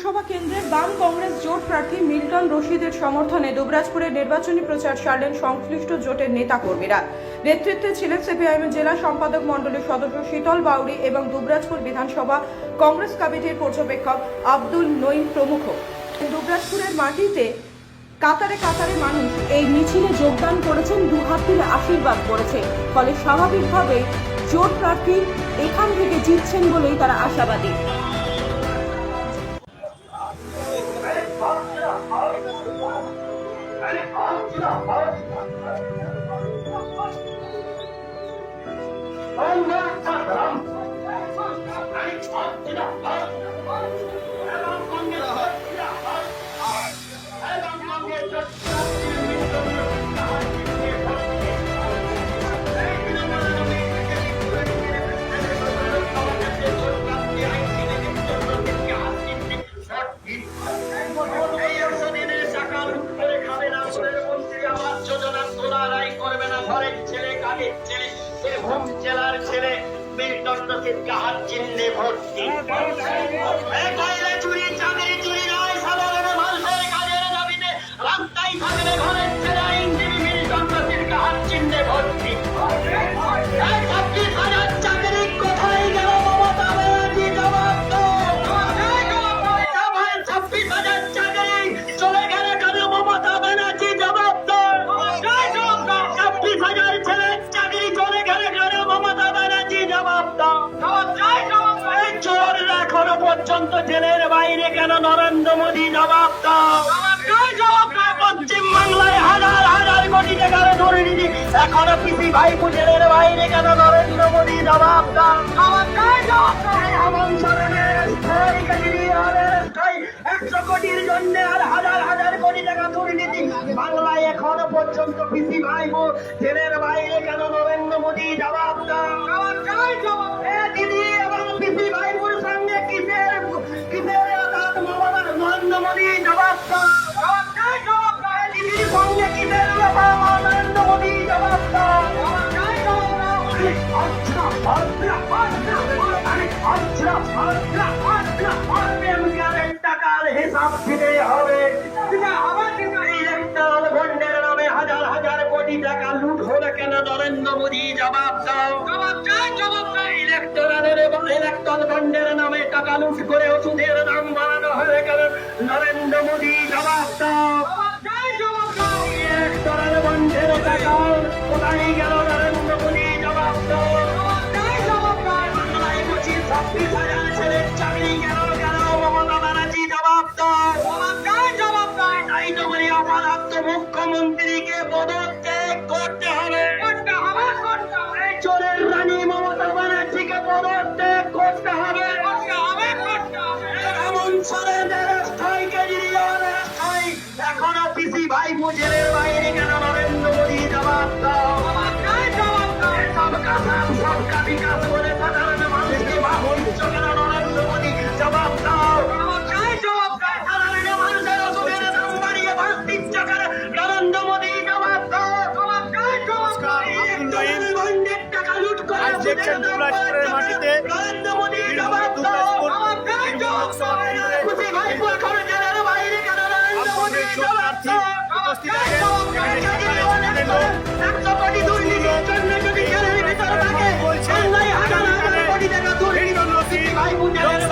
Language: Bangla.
বিধানসভা কেন্দ্রের বাম কংগ্রেস জোট প্রার্থী মিল্টন রশিদের সমর্থনে দুবরাজপুরে নির্বাচনী প্রচার সারলেন সংশ্লিষ্ট জোটের নেতাকর্মীরা। নেতৃত্বে ছিলেন সিপিআইএম জেলা সম্পাদক মণ্ডলীর সদস্য শীতল বাউরি এবং দুবরাজপুর বিধানসভা কংগ্রেস কমিটির পর্যবেক্ষক আব্দুল নঈম প্রমুখ। দুবরাজপুরের মাটিতে কাতারে কাতারে মানুষ এই মিছিলে যোগদান করেছেন, দুহাত তুলে আশীর্বাদ করেছে। ফলে স্বাভাবিকভাবেই জোট প্রার্থী এখান থেকে জিতছেন বলেই তারা আশাবাদী। জেলার ছেলে মিল্টন রশিদকে হাত চিহ্নে ভোট দিন। চুরি চাকরি চুরি নয়, সাধারণ মানুষের কাজের দাবিতে রাস্তায় থাকলে ঘরের ছেলে আইনজীবী মিল্টন রশিদকে হাত চিহ্নে ভোট দিন। 26,000 চাকরি কোথায় গেল মমতা ব্যানার্জি? জবাব দাও। 26,000 চাকরি চলে গেলে কেন মমতা ব্যানার্জি? জবাব দাও। 26,000 ছেলের চাকরি চলে গেলে কেন মমতা ব্যানার্জি? জবাব দাও। চোররা এখনো পর্যন্ত জেলের বাইরে কেন? নরেন্দ্র মোদী জবাব দাও। পশ্চিম বাংলায় হাজার হাজার কোটি টাকার দুর্নীতি এখনো পিসি ভাইপো জেলের বাইরে কেন? নরেন্দ্র মোদী জবাব দাও। হেমন্ত সোরেনের স্থায়ী কেজরিওয়ালের স্থায়ী 100 কোটির জন্য আর হাজার হাজার কোটি টাকা দুর্নীতি বাংলায় এখনো পর্যন্ত পিসি ভাইপো জেলের বাইরে কেন? নরেন্দ্র মোদী জবাব দাও। দিদি এবং পিসি ভাইপোর সঙ্গে কিসের আঘাত? নরেন্দ্র মোদী জবাব দাও। দিদির সঙ্গে কিসের ব্যাপার? নরেন্দ্র মোদী জবাব দাও। টাকার হিসাব দিতে হবে। ইলেকট্রাল বন্ডের নামে হাজার হাজার কোটি টাকা লুট হলে কেন? নরেন্দ্র মোদী জবাব দাও। ইলেকট্রাল বন্ডের নামে টাকা লুট করে ওষুধের দাম বাড়ানো হলে কেন? নরেন্দ্র মোদী জবাব দাও। ইলেকট্রাল বন্ডের টাকা কোথায় গেল? নরেন্দ্র মোদী জবাব দাও। 26,000 ছেলের চাকরি গেল কেন? মমতা ব্যানার্জি জবাব দাও। তাই তো বলি অপরাধ মুখ্যমন্ত্রীকে পদত্যাগ করতে হবে। চোরের রানী মমতা ব্যানার্জিকে পদত্যাগ করতে হবে। হেমন্ত সোরেনের স্থায়ী কেজরিওয়ালের স্থায়ী এখনো পিসি ভাইপো জেলের বাইরে কেন? নরেন্দ্র মোদী জবাব দাও। সবকা সাথ সবকা বিকাশ বলে সাধারণ মানুষকে বাহুল্য কেন? নরেন্দ্র মোদী জবাব দাও। সাধারণ মানুষের ওষুধের দাম বাড়িয়ে বাস দিচ্ছে কেন? নরেন্দ্র মোদী জবাব দাও। টাকা লুট করে দুবরাজপুরের মাটিতে নরেন্দ্র মোদী জবাব দাও। পিসি ভাইপো এখনো জেলের বাইরে কেন? নরেন্দ্র মোদী জবাব দাও। 100 কোটি দুর্নীতির জন্য যদি জেলের ভিতর থাকে, বাংলায় হাজার হাজার কোটি টাকা দুর্নীতি ভাইপো জেলের